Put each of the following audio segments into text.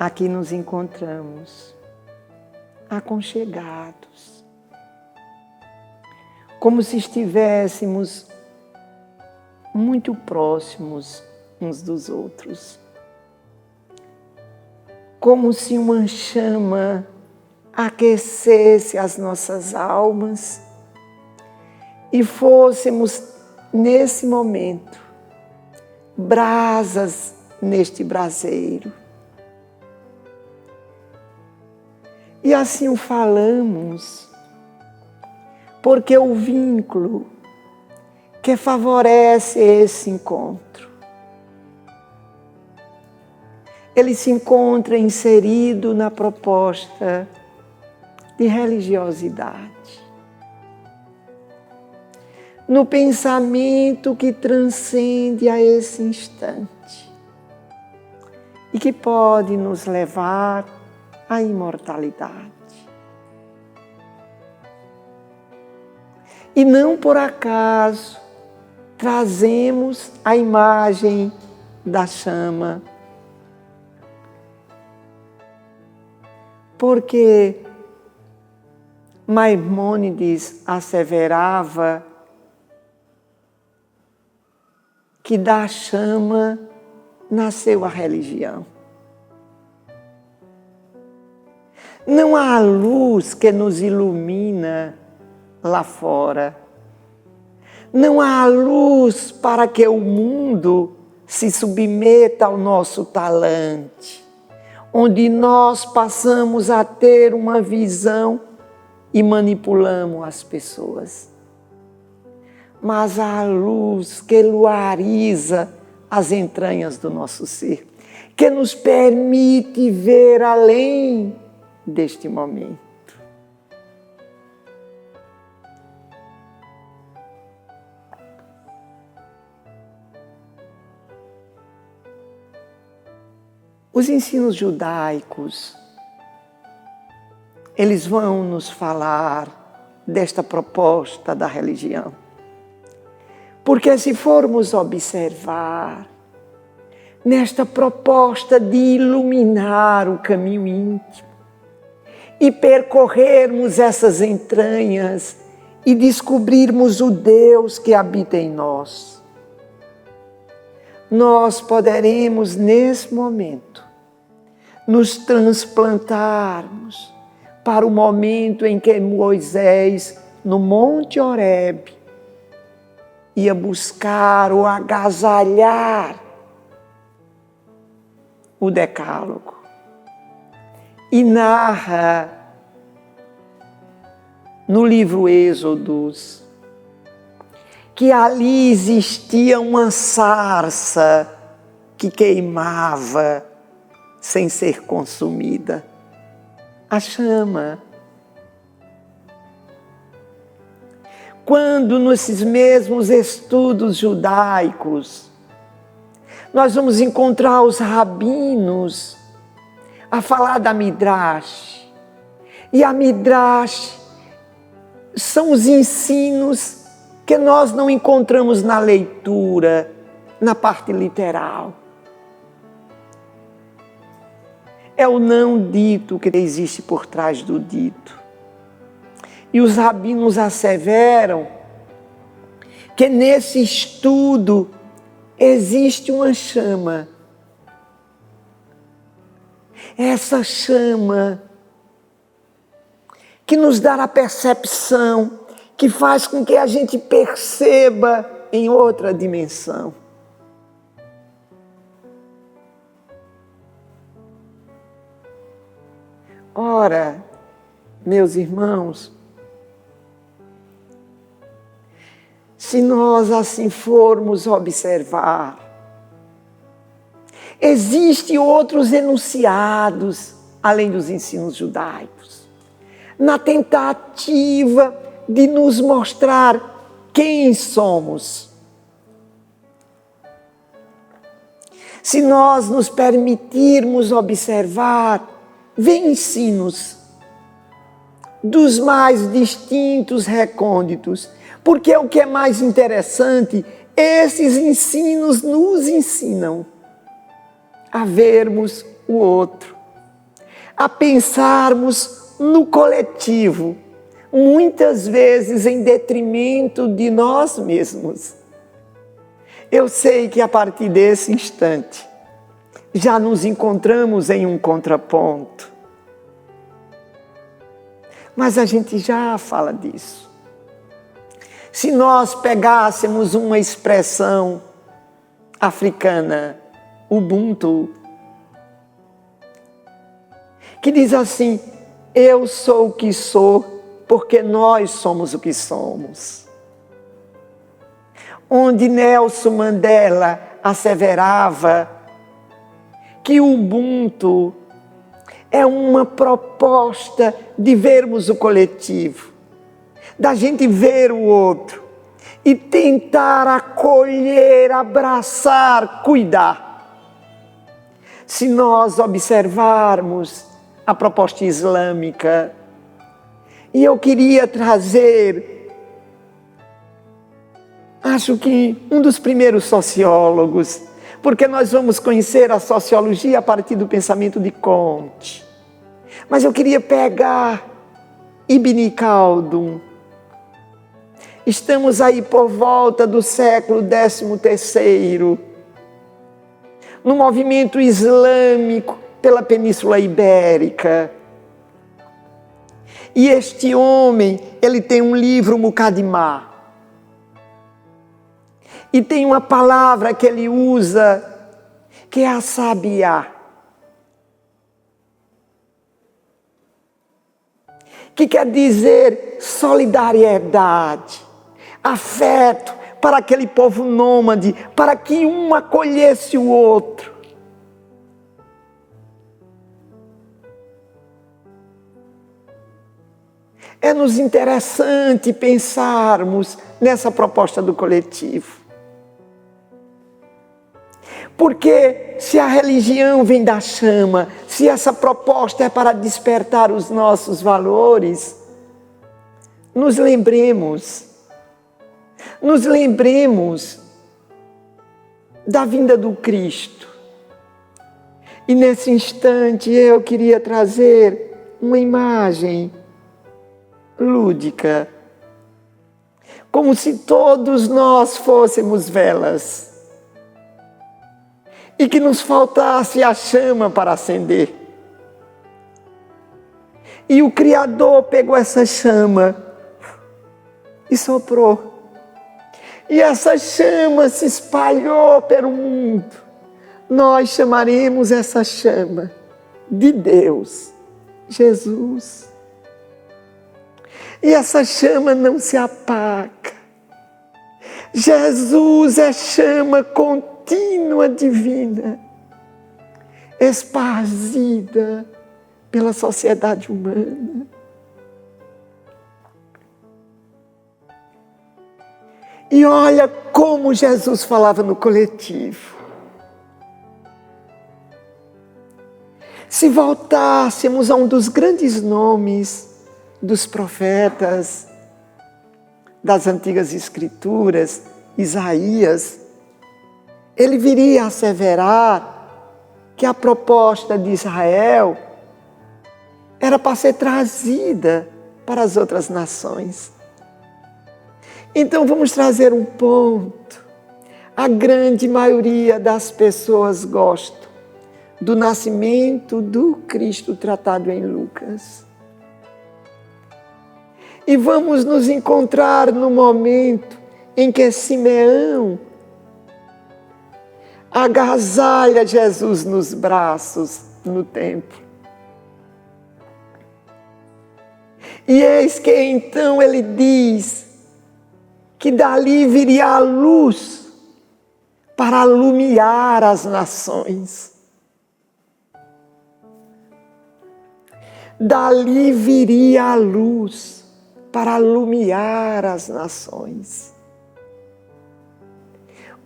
aqui nos encontramos, aconchegados, como se estivéssemos muito próximos uns dos outros, como se uma chama aquecesse as nossas almas e fôssemos, nesse momento, brasas neste braseiro. E assim o falamos, porque o vínculo que favorece esse encontro, ele se encontra inserido na proposta de religiosidade, no pensamento que transcende a esse instante e que pode nos levar à imortalidade. E não por acaso trazemos a imagem da chama, porque Maimônides asseverava que da chama nasceu a religião. Não há luz que nos ilumina lá fora. Não há luz para que o mundo se submeta ao nosso talante, onde nós passamos a ter uma visão e manipulamos as pessoas. Mas há luz que luariza as entranhas do nosso ser, que nos permite ver além deste momento. Os ensinos judaicos, eles vão nos falar desta proposta da religião. Porque se formos observar nesta proposta de iluminar o caminho íntimo e percorrermos essas entranhas e descobrirmos o Deus que habita em nós, nós poderemos, nesse momento, nos transplantarmos para o momento em que Moisés, no Monte Horebe, ia buscar ou agasalhar o Decálogo. E narra no livro Êxodos que ali existia uma sarça que queimava sem ser consumida, a chama. Quando nesses mesmos estudos judaicos nós vamos encontrar os rabinos a falar da Midrash, e a Midrash são os ensinos que nós não encontramos na leitura, na parte literal. É o não dito que existe por trás do dito. E os rabinos asseveram que nesse estudo existe uma chama. Essa chama que nos dá a percepção, que faz com que a gente perceba em outra dimensão. Ora, meus irmãos, se nós assim formos observar, existem outros enunciados, além dos ensinos judaicos, na tentativa de nos mostrar quem somos. Se nós nos permitirmos observar, vem ensinos dos mais distintos recônditos, porque o que é mais interessante, esses ensinos nos ensinam a vermos o outro a pensarmos no coletivo, muitas vezes em detrimento de nós mesmos. Eu sei que a partir desse instante já nos encontramos em um contraponto, mas a gente já fala disso. Se nós pegássemos uma expressão africana, Ubuntu, que diz assim: eu sou o que sou porque nós somos o que somos. Onde Nelson Mandela asseverava que o Ubuntu é uma proposta de vermos o coletivo, da gente ver o outro e tentar acolher, abraçar, cuidar. Se nós observarmos a proposta islâmica, e eu queria trazer, acho que um dos primeiros sociólogos, porque nós vamos conhecer a sociologia a partir do pensamento de Comte. Mas eu queria pegar Ibn Khaldun. Estamos aí por volta do século XIII, no movimento islâmico pela Península Ibérica. E este homem, ele tem um livro, Muqaddimah. E tem uma palavra que ele usa, que é a sabiá, que quer dizer solidariedade, afeto para aquele povo nômade, para que um acolhesse o outro. É-nos interessante pensarmos nessa proposta do coletivo. Porque se a religião vem da chama, se essa proposta é para despertar os nossos valores, nos lembremos da vinda do Cristo. E nesse instante eu queria trazer uma imagem lúdica, como se todos nós fôssemos velas e que nos faltasse a chama para acender. E o Criador pegou essa chama e soprou. E essa chama se espalhou pelo mundo. Nós chamaremos essa chama de Deus, Jesus. E essa chama não se apaga. Jesus é chama contínua divina, esparzida pela sociedade humana. E olha como Jesus falava no coletivo. Se voltássemos a um dos grandes nomes dos profetas das antigas escrituras, Isaías, ele viria a asseverar que a proposta de Israel era para ser trazida para as outras nações. Então vamos trazer um ponto. A grande maioria das pessoas gostam do nascimento do Cristo tratado em Lucas. E vamos nos encontrar no momento em que Simeão agasalha Jesus nos braços no templo. E eis que então ele diz que dali viria a luz para alumiar as nações. Dali viria a luz para alumiar as nações.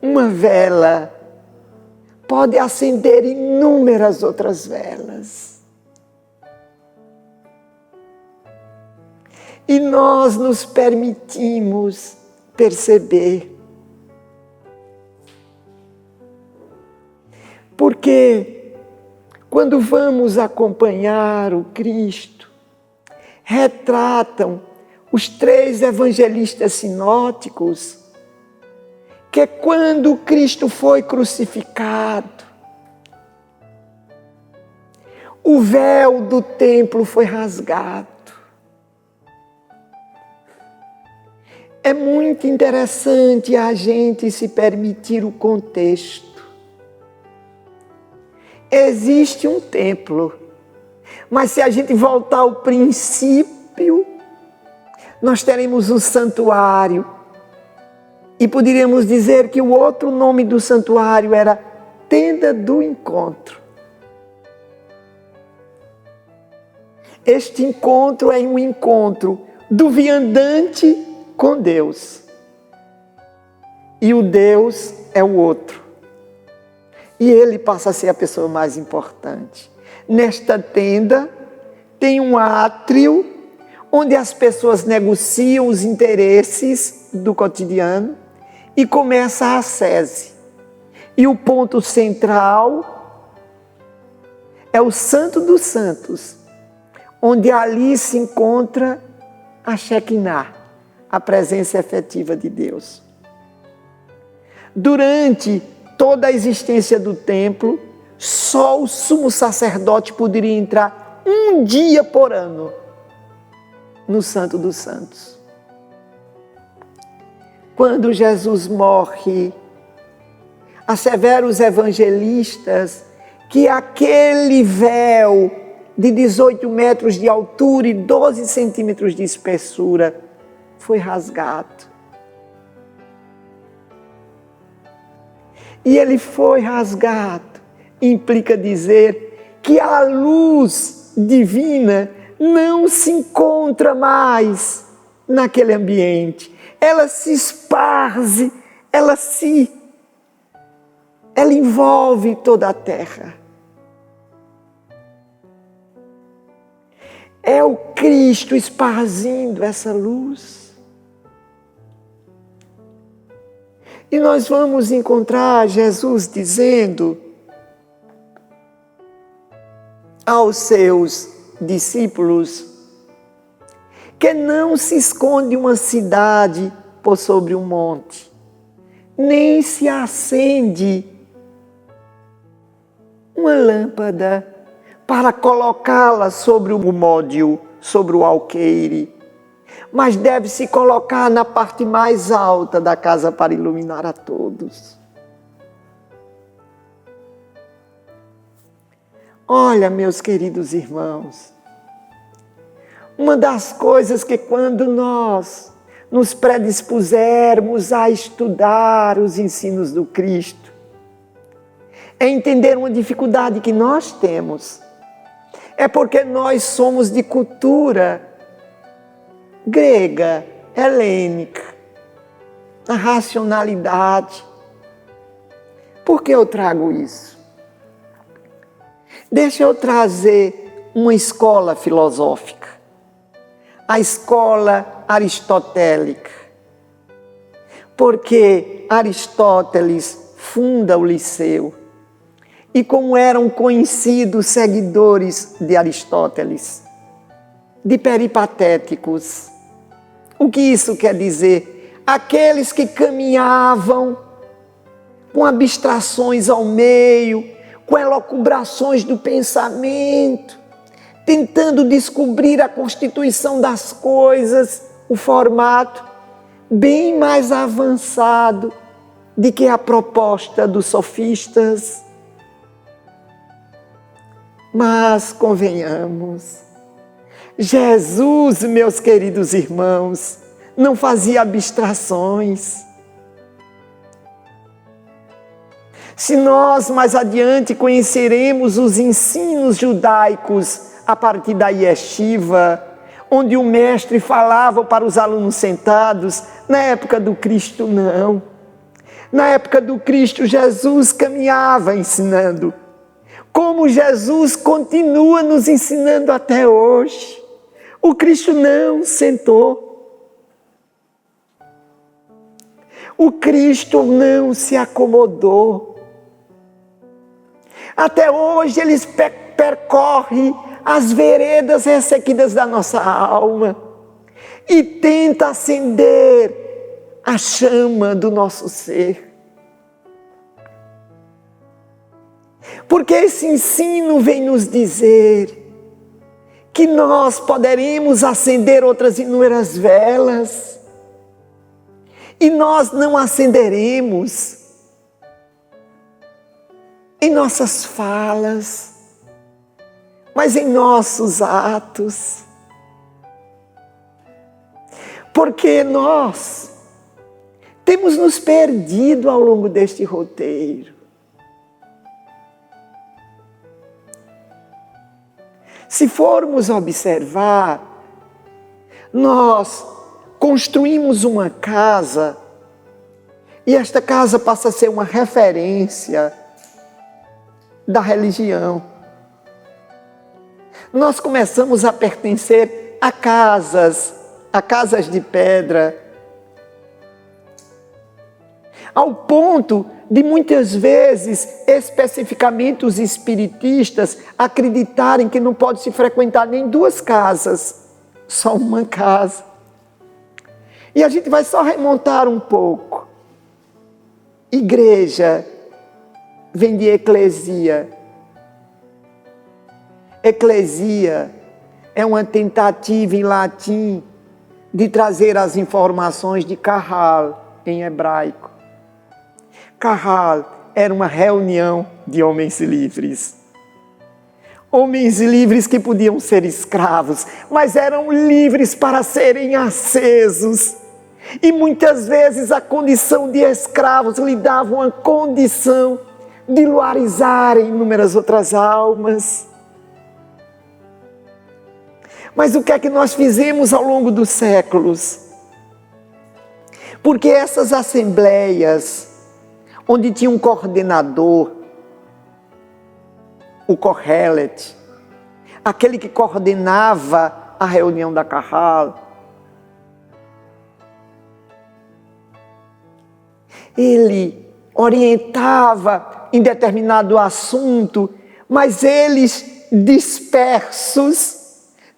Uma vela pode acender inúmeras outras velas. E nós nos permitimos perceber. Porque quando vamos acompanhar o Cristo, retratam os 3 evangelistas sinóticos, que quando Cristo foi crucificado, o véu do templo foi rasgado. É muito interessante a gente se permitir o contexto. Existe um templo, mas se a gente voltar ao princípio, nós teremos um santuário. E poderíamos dizer que o outro nome do santuário era Tenda do Encontro. Este encontro é um encontro do viandante com Deus. E o Deus é o outro. E ele passa a ser a pessoa mais importante. Nesta tenda tem um átrio onde as pessoas negociam os interesses do cotidiano e começa a ascese. E o ponto central é o Santo dos Santos, onde ali se encontra a Shekinah, a presença efetiva de Deus. Durante toda a existência do templo, só o sumo sacerdote poderia entrar um dia por ano no Santo dos Santos. Quando Jesus morre, asseveram os evangelistas que aquele véu de 18 metros de altura e 12 centímetros de espessura foi rasgado. E ele foi rasgado, implica dizer que a luz divina não se encontra mais naquele ambiente. Ela se esparze, ela envolve toda a terra. É o Cristo esparzindo essa luz. E nós vamos encontrar Jesus dizendo aos seus discípulos que não se esconde uma cidade por sobre um monte, nem se acende uma lâmpada para colocá-la sobre o módio, sobre o alqueire, mas deve se colocar na parte mais alta da casa para iluminar a todos. Olha, meus queridos irmãos, uma das coisas que quando nós nos predispusermos a estudar os ensinos do Cristo, é entender uma dificuldade que nós temos. É porque nós somos de cultura grega, helênica, a racionalidade. Por que eu trago isso? Deixa eu trazer uma escola filosófica, a escola aristotélica, porque Aristóteles funda o Liceu, e como eram conhecidos seguidores de Aristóteles, de peripatéticos. O que isso quer dizer? Aqueles que caminhavam com abstrações ao meio, com elucubrações do pensamento, tentando descobrir a constituição das coisas, o formato, bem mais avançado do que a proposta dos sofistas. Mas convenhamos, Jesus, meus queridos irmãos, não fazia abstrações. Se nós mais adiante conheceremos os ensinos judaicos a partir da yeshiva, onde o mestre falava para os alunos sentados, na época do Cristo não. Na época do Cristo, Jesus caminhava ensinando. Como Jesus continua nos ensinando até hoje. O Cristo não sentou. O Cristo não se acomodou. Até hoje ele percorre as veredas ressequidas da nossa alma e tenta acender a chama do nosso ser. Porque esse ensino vem nos dizer que nós poderemos acender outras inúmeras velas e nós não acenderemos em nossas falas, mas em nossos atos. Porque nós temos nos perdido ao longo deste roteiro. Se formos observar, nós construímos uma casa e esta casa passa a ser uma referência da religião. Nós começamos a pertencer a casas de pedra, ao ponto de muitas vezes, especificamente os espiritistas, acreditarem que não pode se frequentar nem duas casas, só uma casa. E a gente vai só remontar um pouco. Igreja vem de eclesia. Eclesia é uma tentativa em latim de trazer as informações de Kahal, em hebraico. Kahal era uma reunião de homens livres. Homens livres que podiam ser escravos, mas eram livres para serem acesos. E muitas vezes a condição de escravos lhe dava uma condição de luarizarem inúmeras outras almas. Mas o que é que nós fizemos ao longo dos séculos? Porque essas assembleias, onde tinha um coordenador, o Kohelet, aquele que coordenava a reunião da Kahal, ele orientava em determinado assunto, mas eles, dispersos,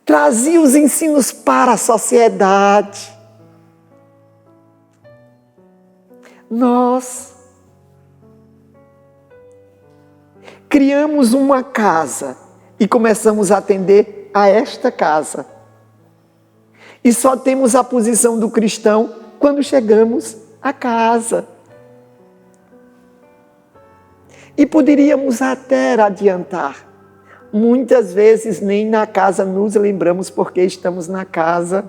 traziam os ensinos para a sociedade. Nós criamos uma casa e começamos a atender a esta casa. E só temos a posição do cristão quando chegamos à casa. E poderíamos até adiantar. Muitas vezes nem na casa nos lembramos porque estamos na casa.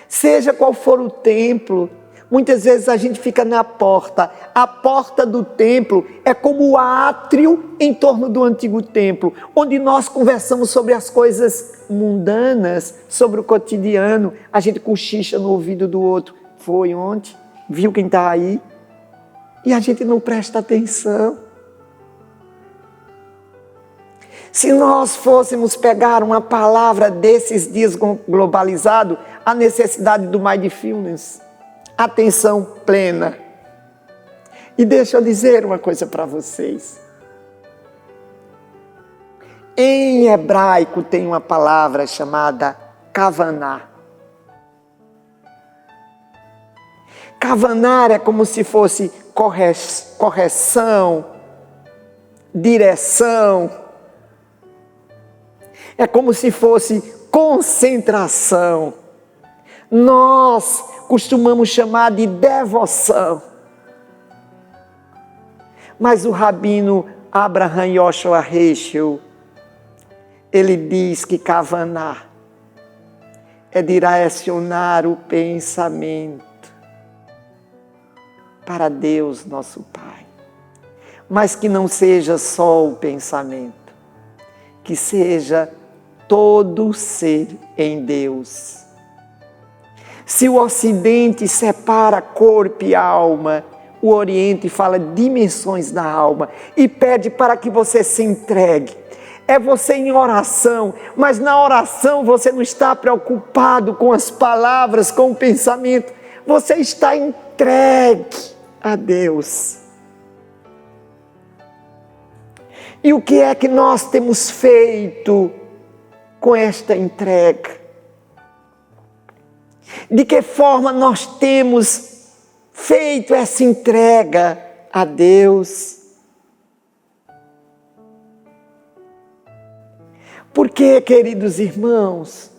Seja qual for o templo, muitas vezes a gente fica na porta. A porta do templo é como o átrio em torno do antigo templo, onde nós conversamos sobre as coisas mundanas, sobre o cotidiano. A gente cochicha no ouvido do outro. Foi ontem? Viu quem está aí? E a gente não presta atenção. Se nós fôssemos pegar uma palavra desses dias globalizados, a necessidade do mindfulness, atenção plena. E deixa eu dizer uma coisa para vocês. Em hebraico tem uma palavra chamada kavaná. Kavaná é como se fosse correção, direção. É como se fosse concentração. Nós costumamos chamar de devoção. Mas o rabino Abraham Yoshua Heschel, ele diz que kavaná é direcionar o pensamento para Deus, nosso Pai. Mas que não seja só o pensamento, que seja todo o ser em Deus. Se o Ocidente separa corpo e alma, o Oriente fala dimensões da alma e pede para que você se entregue. É você em oração, mas na oração você não está preocupado com as palavras, com o pensamento. Você está entregue a Deus. E o que é que nós temos feito com esta entrega? De que forma nós temos feito essa entrega a Deus? Porque, queridos irmãos,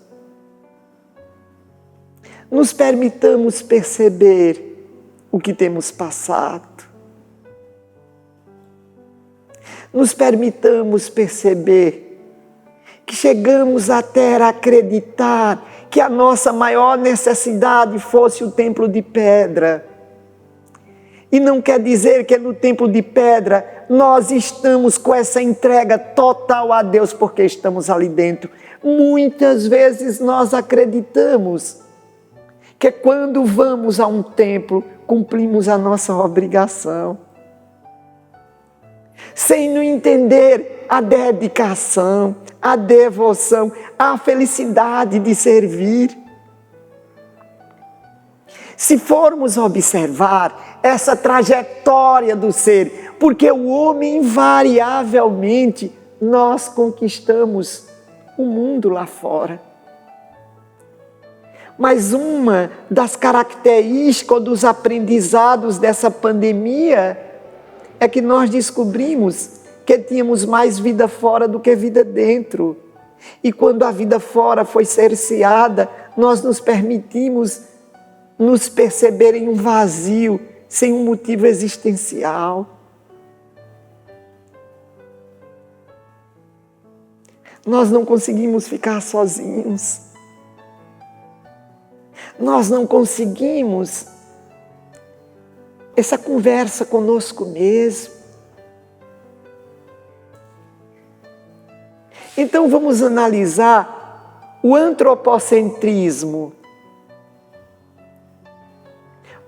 nos permitamos perceber o que temos passado. Nos permitamos perceber que chegamos até a acreditar que a nossa maior necessidade fosse o templo de pedra. E não quer dizer que no templo de pedra nós estamos com essa entrega total a Deus porque estamos ali dentro. Muitas vezes nós acreditamos que quando vamos a um templo cumprimos a nossa obrigação. Sem não entender a dedicação, a devoção, a felicidade de servir. Se formos observar essa trajetória do ser, porque o homem invariavelmente nós conquistamos o mundo lá fora. Mas uma das características dos aprendizados dessa pandemia é que nós descobrimos que tínhamos mais vida fora do que vida dentro. E quando a vida fora foi cerceada, nós nos permitimos nos perceber em um vazio, sem um motivo existencial. Nós não conseguimos ficar sozinhos. Nós não conseguimos essa conversa conosco mesmo. Então vamos analisar o antropocentrismo.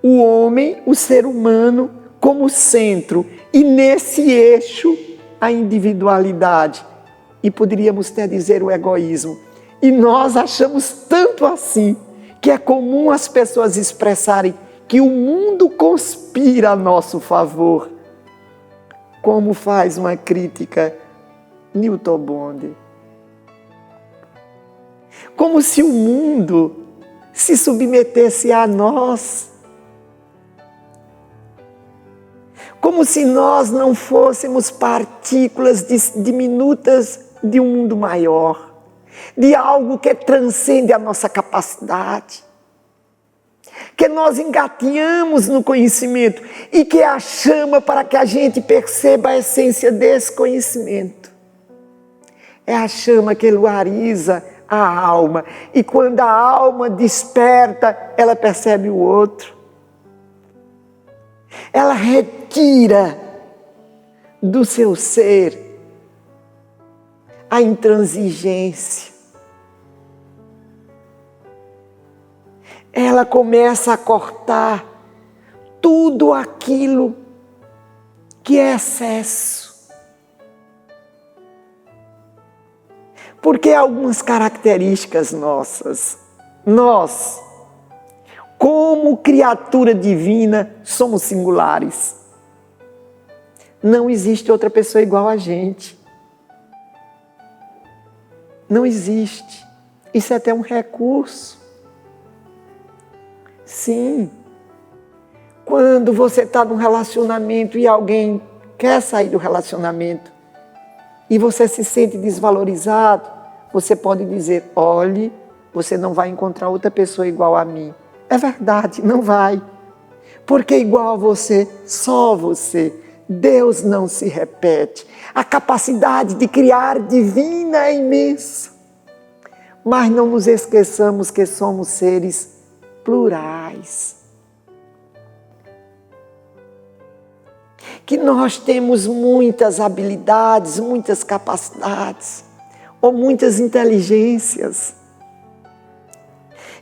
O homem, o ser humano, como centro, e nesse eixo a individualidade. E poderíamos até dizer o egoísmo. E nós achamos tanto assim, que é comum as pessoas expressarem que o mundo conspira a nosso favor. Como faz uma crítica Newton Bond. Como se o mundo se submetesse a nós. Como se nós não fôssemos partículas diminutas de um mundo maior, de algo que transcende a nossa capacidade, que nós engateamos no conhecimento e que é a chama para que a gente perceba a essência desse conhecimento. É a chama que luariza a alma, e quando a alma desperta, ela percebe o outro. Ela retira do seu ser a intransigência. Ela começa a cortar tudo aquilo que é excesso. Porque algumas características nossas, nós, como criatura divina, somos singulares. Não existe outra pessoa igual a gente. Não existe. Isso é até um recurso. Sim. Quando você está num relacionamento e alguém quer sair do relacionamento e você se sente desvalorizado, você pode dizer, olhe, você não vai encontrar outra pessoa igual a mim. É verdade, não vai. Porque igual a você, só você. Deus não se repete. A capacidade de criar divina é imensa. Mas não nos esqueçamos que somos seres plurais. Que nós temos muitas habilidades, muitas capacidades, ou muitas inteligências.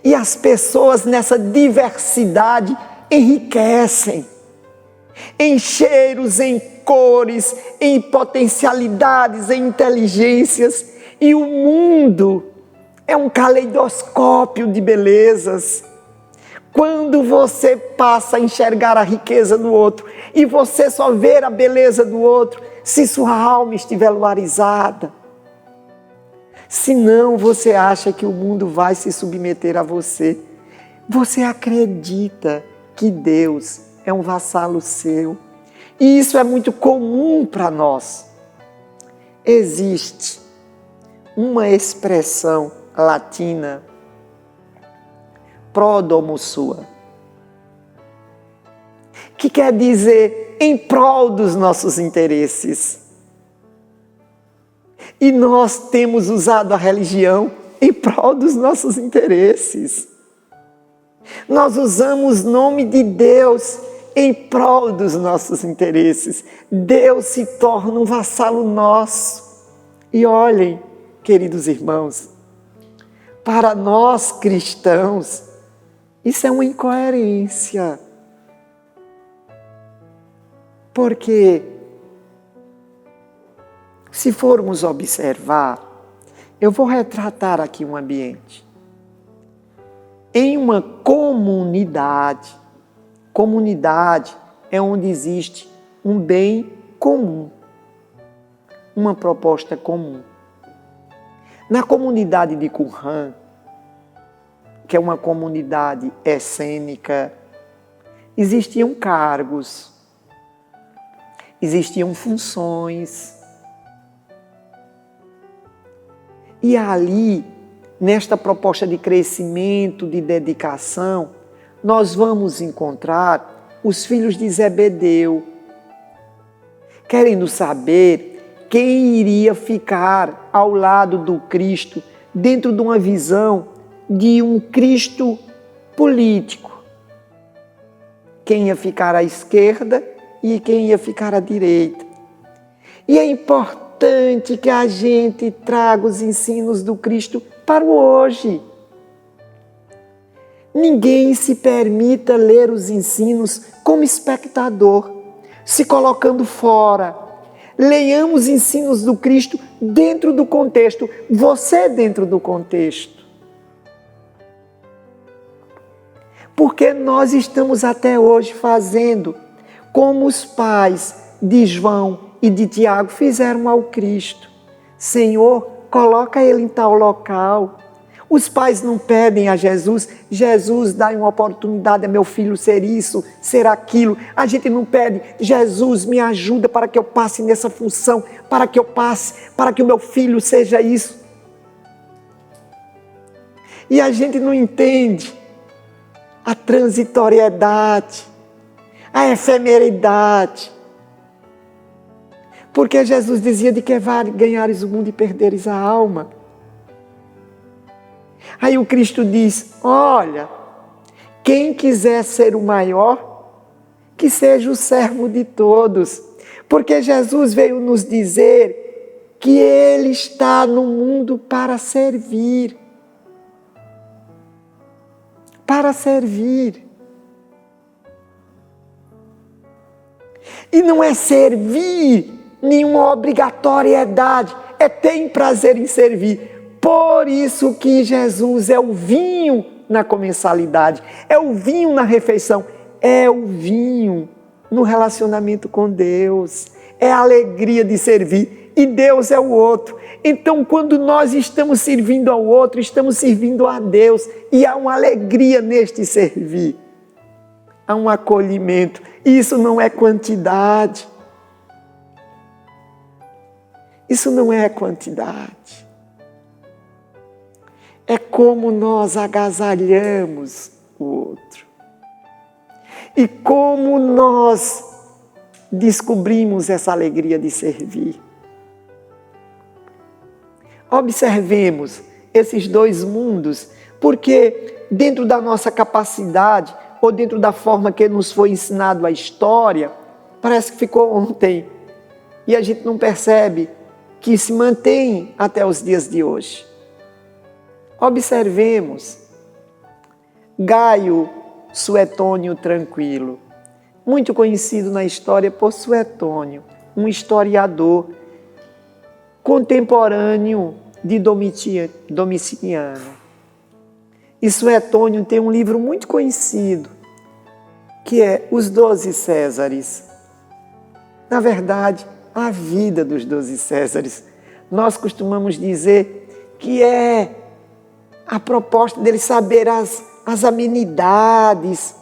E as pessoas nessa diversidade enriquecem. Em cheiros, em cores, em potencialidades, em inteligências. E o mundo é um caleidoscópio de belezas. Quando você passa a enxergar a riqueza do outro e você só vê a beleza do outro, se sua alma estiver luarizada. Se não, você acha que o mundo vai se submeter a você. Você acredita que Deus é um vassalo seu. E isso é muito comum para nós. Existe uma expressão latina, pro domo sua, que quer dizer em prol dos nossos interesses. E nós temos usado a religião em prol dos nossos interesses. Nós usamos o nome de Deus em prol dos nossos interesses. Deus se torna um vassalo nosso. E olhem, queridos irmãos, para nós cristãos, isso é uma incoerência. Porque, se formos observar, eu vou retratar aqui um ambiente. Em uma comunidade é onde existe um bem comum, uma proposta comum. Na comunidade de Qumran, que é uma comunidade essênica, existiam cargos, existiam funções. E ali, nesta proposta de crescimento, de dedicação, nós vamos encontrar os filhos de Zebedeu, querendo saber quem iria ficar ao lado do Cristo, dentro de uma visão de um Cristo político. Quem ia ficar à esquerda e quem ia ficar à direita. E é importante que a gente traga os ensinos do Cristo para o hoje. Ninguém se permita ler os ensinos como espectador, se colocando fora. Leiamos os ensinos do Cristo dentro do contexto, você dentro do contexto. Porque nós estamos até hoje fazendo como os pais de João e de Tiago fizeram ao Cristo. Senhor, coloca ele em tal local. Os pais não pedem a Jesus, Jesus, dá uma oportunidade a meu filho ser isso, ser aquilo. A gente não pede, Jesus, me ajuda para que eu passe nessa função, para que eu passe, para que o meu filho seja isso. E a gente não entende a transitoriedade, a efemeridade. Porque Jesus dizia de que vale ganhares o mundo e perderes a alma. Aí o Cristo diz, olha, quem quiser ser o maior, que seja o servo de todos. Porque Jesus veio nos dizer que Ele está no mundo para servir. Para servir. E não é servir nenhuma obrigatoriedade, é ter prazer em servir. Por isso que Jesus é o vinho na comensalidade, é o vinho na refeição, é o vinho no relacionamento com Deus, é a alegria de servir e Deus é o outro. Então, quando nós estamos servindo ao outro, estamos servindo a Deus e há uma alegria neste servir, há um acolhimento. Isso não é quantidade, isso não é quantidade. É como nós agasalhamos o outro. E como nós descobrimos essa alegria de servir. Observemos esses dois mundos, porque dentro da nossa capacidade, ou dentro da forma que nos foi ensinado a história, parece que ficou ontem. E a gente não percebe que se mantém até os dias de hoje. Observemos Gaio Suetônio Tranquilo, muito conhecido na história por Suetônio, um historiador contemporâneo de Domiciano. E Suetônio tem um livro muito conhecido, que é Os 12 Césares. Na verdade, a vida dos 12 Césares. Nós costumamos dizer que é a proposta dele saber as amenidades.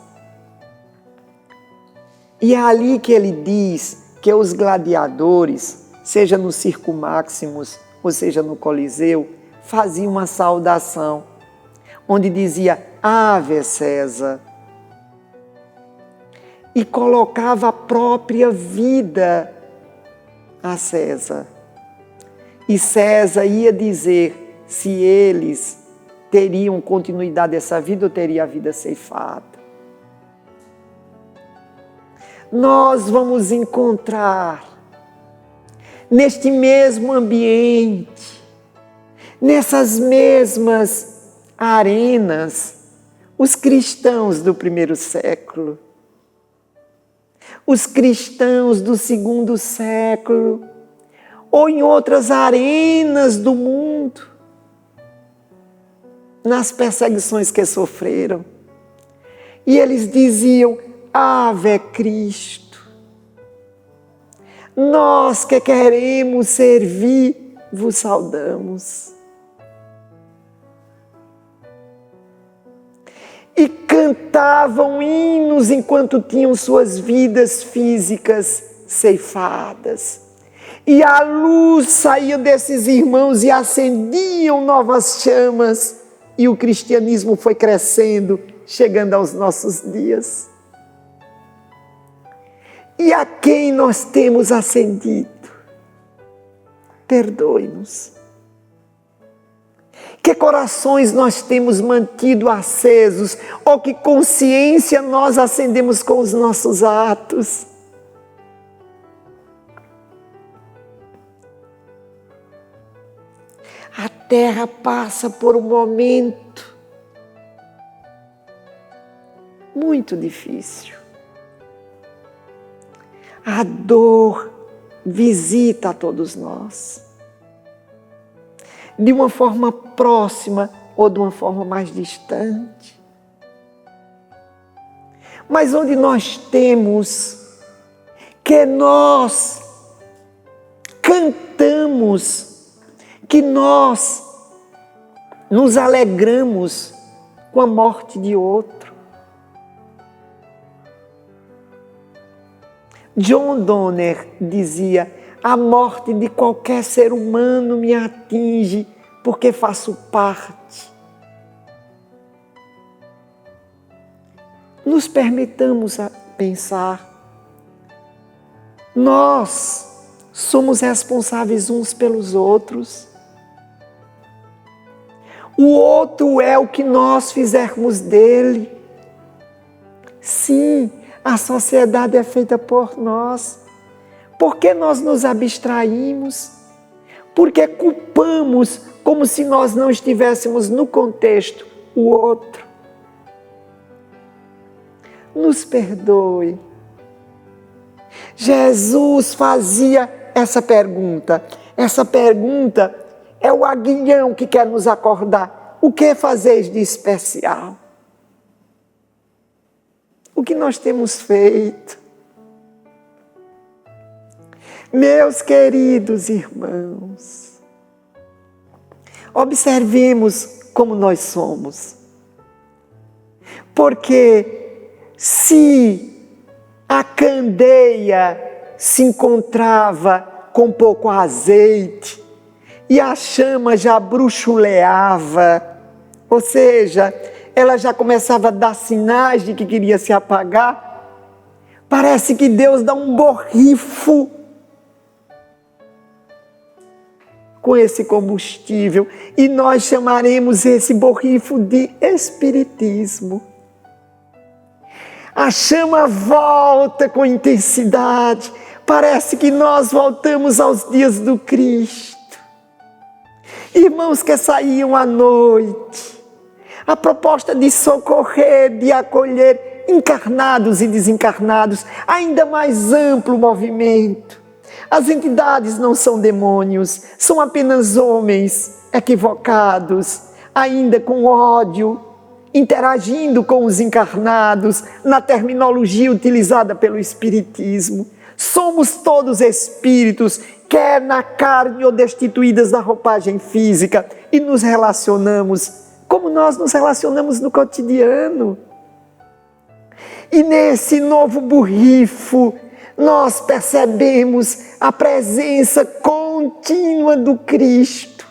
E é ali que ele diz que os gladiadores, seja no Circo Maximus, ou seja no Coliseu, faziam uma saudação, onde dizia Ave César, e colocava a própria vida a César. E César ia dizer se eles teriam continuidade dessa vida ou teria a vida ceifada. Nós vamos encontrar neste mesmo ambiente, nessas mesmas arenas, os cristãos do primeiro século, os cristãos do segundo século, ou em outras arenas do mundo, nas perseguições que sofreram. E eles diziam, Ave Cristo, nós que queremos servir, vos saudamos. E cantavam hinos enquanto tinham suas vidas físicas ceifadas. E a luz saía desses irmãos e acendiam novas chamas. E o cristianismo foi crescendo, chegando aos nossos dias. E a quem nós temos acendido? Perdoe-nos. Que corações nós temos mantido acesos, ou que consciência nós acendemos com os nossos atos? A terra passa por um momento muito difícil. A dor visita a todos nós, de uma forma próxima ou de uma forma mais distante. Mas onde nós temos que nós cantamos, que nós nos alegramos com a morte de outro. John Donner dizia, a morte de qualquer ser humano me atinge porque faço parte. Nos permitamos pensar, nós somos responsáveis uns pelos outros. O outro é o que nós fizermos dele. Sim, a sociedade é feita por nós. Por que nós nos abstraímos? Porque culpamos como se nós não estivéssemos no contexto o outro. Nos perdoe. Jesus fazia essa pergunta. Essa pergunta é o aguilhão que quer nos acordar. O que fazeis de especial? O que nós temos feito? Meus queridos irmãos, observemos como nós somos. Porque se a candeia se encontrava com pouco azeite e a chama já bruxuleava, ou seja, ela já começava a dar sinais de que queria se apagar, parece que Deus dá um borrifo com esse combustível, e nós chamaremos esse borrifo de espiritismo. A chama volta com intensidade, parece que nós voltamos aos dias do Cristo. Irmãos que saíam à noite, a proposta de socorrer, de acolher encarnados e desencarnados, ainda mais amplo movimento. As entidades não são demônios, são apenas homens equivocados, ainda com ódio, interagindo com os encarnados, na terminologia utilizada pelo Espiritismo. Somos todos espíritos, quer na carne ou destituídas da roupagem física, e nos relacionamos como nós nos relacionamos no cotidiano. E nesse novo borrifo, nós percebemos a presença contínua do Cristo.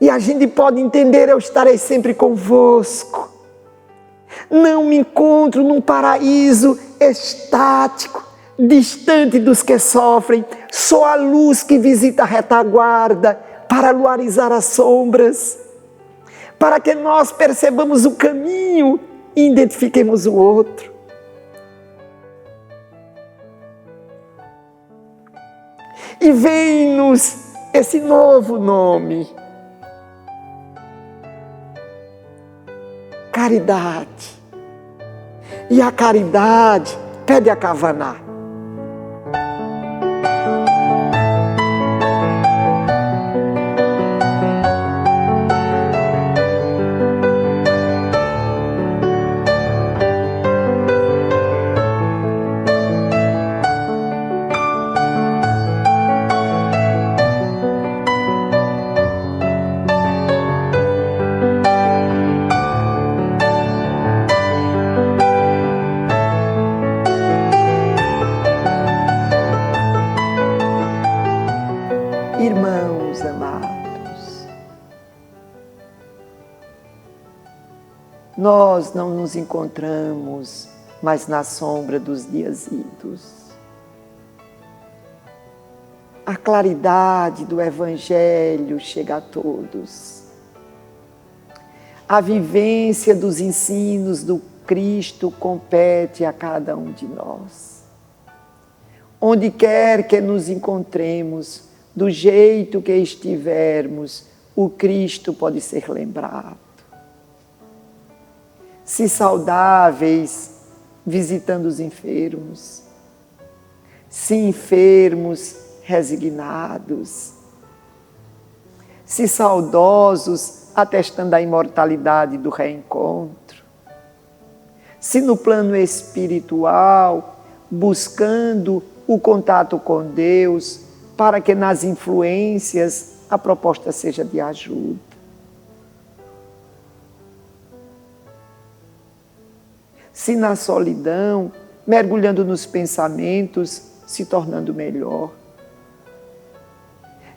E a gente pode entender: eu estarei sempre convosco. Não me encontro num paraíso estático, distante dos que sofrem. Sou a luz que visita a retaguarda para luarizar as sombras, para que nós percebamos o caminho e identifiquemos o outro. E vem-nos esse novo nome: caridade. E a caridade pede a Kavaná. Irmãos amados, nós não nos encontramos mais na sombra dos dias idos. A claridade do Evangelho chega a todos. A vivência dos ensinos do Cristo compete a cada um de nós. Onde quer que nos encontremos, do jeito que estivermos, o Cristo pode ser lembrado. Se saudáveis, visitando os enfermos. Se enfermos, resignados. Se saudosos, atestando a imortalidade do reencontro. Se no plano espiritual, buscando o contato com Deus, para que nas influências a proposta seja de ajuda. Se na solidão, mergulhando nos pensamentos, se tornando melhor.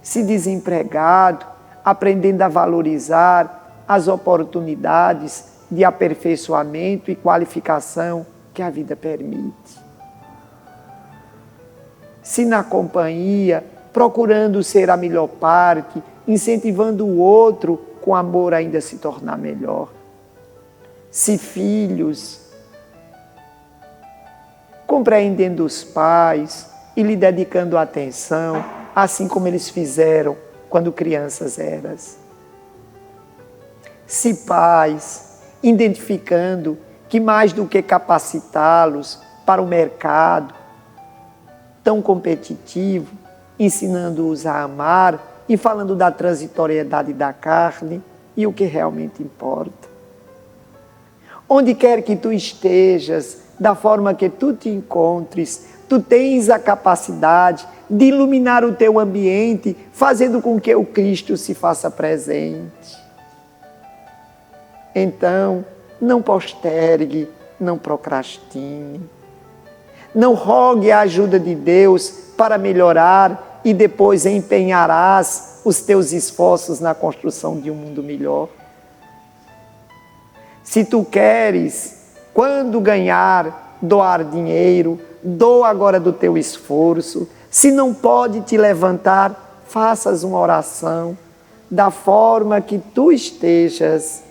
Se desempregado, aprendendo a valorizar as oportunidades de aperfeiçoamento e qualificação que a vida permite. Se na companhia, procurando ser a melhor parte, incentivando o outro com amor ainda se tornar melhor. Se filhos, compreendendo os pais e lhe dedicando atenção, assim como eles fizeram quando crianças eras. Se pais, identificando que mais do que capacitá-los para o mercado tão competitivo, ensinando-os a amar e falando da transitoriedade da carne e o que realmente importa. Onde quer que tu estejas, da forma que tu te encontres, tu tens a capacidade de iluminar o teu ambiente, fazendo com que o Cristo se faça presente. Então, não postergue, não procrastine. Não rogue a ajuda de Deus para melhorar e depois empenharás os teus esforços na construção de um mundo melhor. Se tu queres, quando ganhar, doar dinheiro, doa agora do teu esforço. Se não pode te levantar, faças uma oração. Da forma que tu estejas,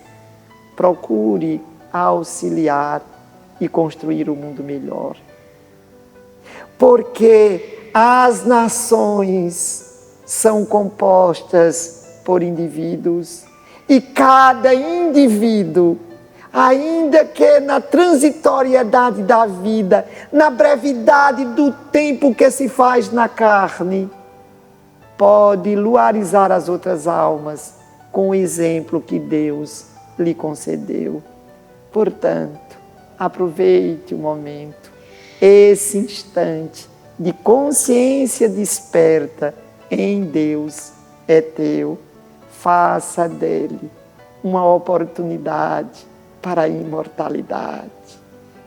procure auxiliar e construir um mundo melhor. Porque as nações são compostas por indivíduos e cada indivíduo, ainda que na transitoriedade da vida, na brevidade do tempo que se faz na carne, pode luarizar as outras almas com o exemplo que Deus lhe concedeu. Portanto, aproveite o momento, esse instante, de consciência desperta em Deus é teu. Faça dele uma oportunidade para a imortalidade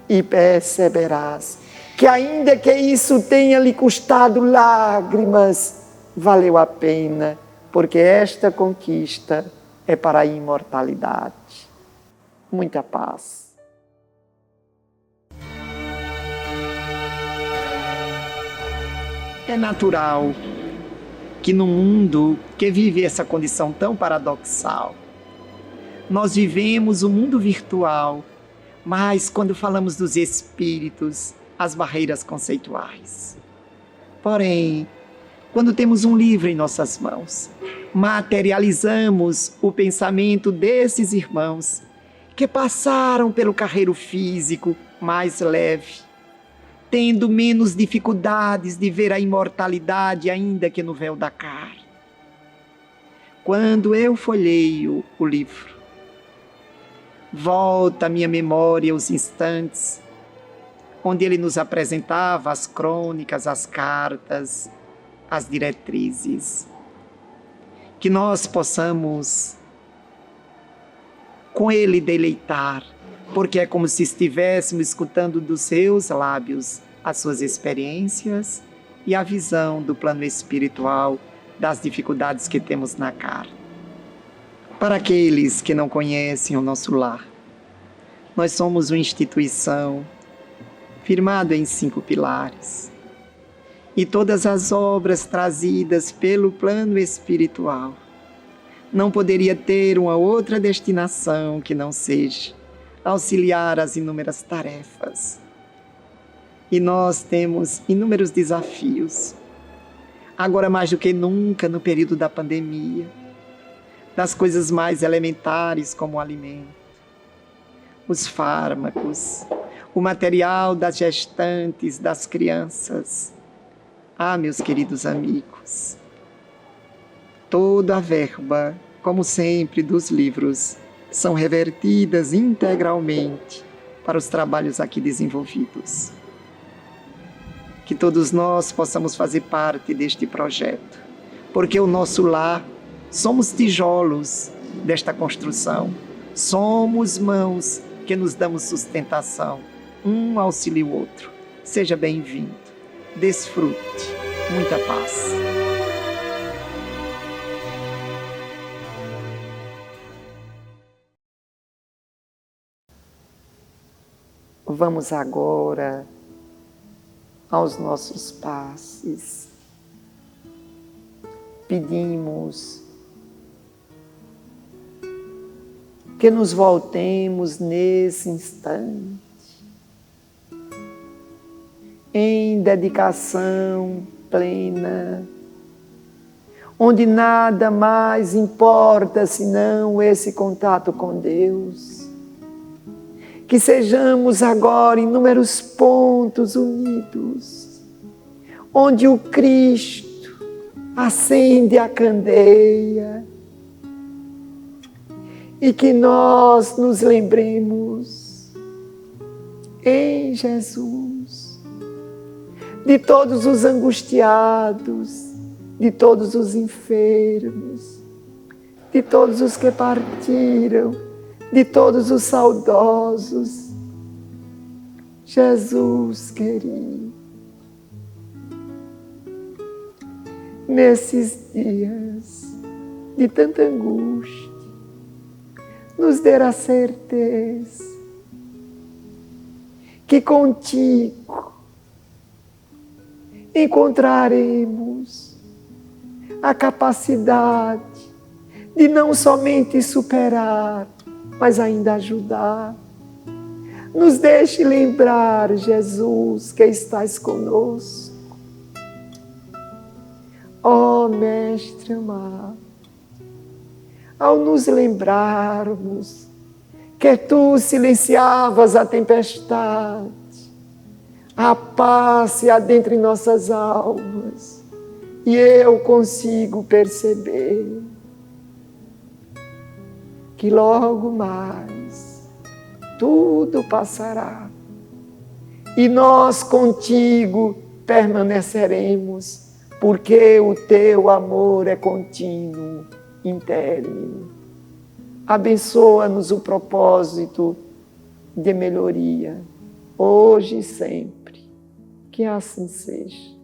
e perceberás que, ainda que isso tenha lhe custado lágrimas, valeu a pena, porque esta conquista é para a imortalidade. Muita paz. É natural que no mundo que vive essa condição tão paradoxal, nós vivemos o mundo virtual, mas quando falamos dos espíritos, as barreiras conceituais. Porém, quando temos um livro em nossas mãos, materializamos o pensamento desses irmãos que passaram pelo carreiro físico mais leve, tendo menos dificuldades de ver a imortalidade ainda que no véu da carne. Quando eu folheio o livro, volta à minha memória os instantes onde ele nos apresentava as crônicas, as cartas, as diretrizes. Que nós possamos com ele deleitar, porque é como se estivéssemos escutando dos seus lábios as suas experiências e a visão do plano espiritual das dificuldades que temos na carne. Para aqueles que não conhecem o nosso lar, nós somos uma instituição firmada em 5 pilares. E todas as obras trazidas pelo plano espiritual não poderia ter uma outra destinação que não seja auxiliar as inúmeras tarefas. E nós temos inúmeros desafios, agora mais do que nunca no período da pandemia, das coisas mais elementares como o alimento, os fármacos, o material das gestantes, das crianças. Ah, meus queridos amigos, toda a verba, como sempre, dos livros são revertidas integralmente para os trabalhos aqui desenvolvidos. Que todos nós possamos fazer parte deste projeto, porque o nosso lar somos tijolos desta construção, somos mãos que nos damos sustentação, um auxilia o outro. Seja bem-vindo, desfrute, muita paz. Vamos agora aos nossos passes. Pedimos que nos voltemos nesse instante em dedicação plena, onde nada mais importa senão esse contato com Deus. Que sejamos agora inúmeros pontos unidos, onde o Cristo acende a candeia, e que nós nos lembremos em Jesus de todos os angustiados, de todos os enfermos, de todos os que partiram, de todos os saudosos. Jesus querido, nesses dias de tanta angústia, nos dê a certeza que contigo encontraremos a capacidade de não somente superar, mas ainda ajudar. Nos deixe lembrar, Jesus, que estás conosco. Ó Mestre amado, ao nos lembrarmos que Tu silenciavas a tempestade, a paz se adentra em nossas almas, e eu consigo perceber que logo mais tudo passará, e nós contigo permaneceremos, porque o teu amor é contínuo, intérmino. Abençoa-nos o propósito de melhoria, hoje e sempre. Que assim seja.